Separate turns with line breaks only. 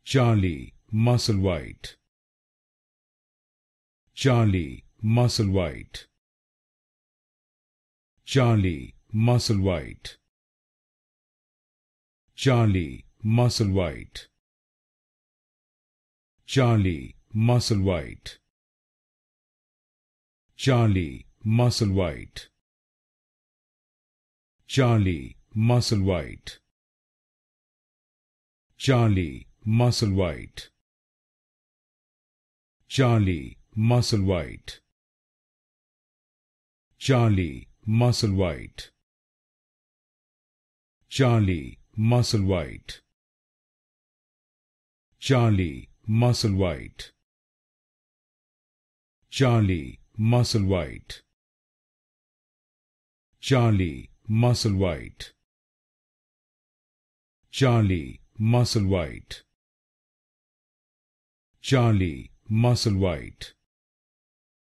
Charlie, Musselwhite. Charlie, Musselwhite. Charlie, Musselwhite. Charlie, Musselwhite. Charlie, Musselwhite. Charlie, Musselwhite. Charlie, Musselwhite. Charlie, Musselwhite. Charlie, Musselwhite. Charlie, Musselwhite. Charlie, Musselwhite. Charlie, Musselwhite. Charlie, Musselwhite. Charlie, Musselwhite. Charlie, Musselwhite. Charlie, Musselwhite.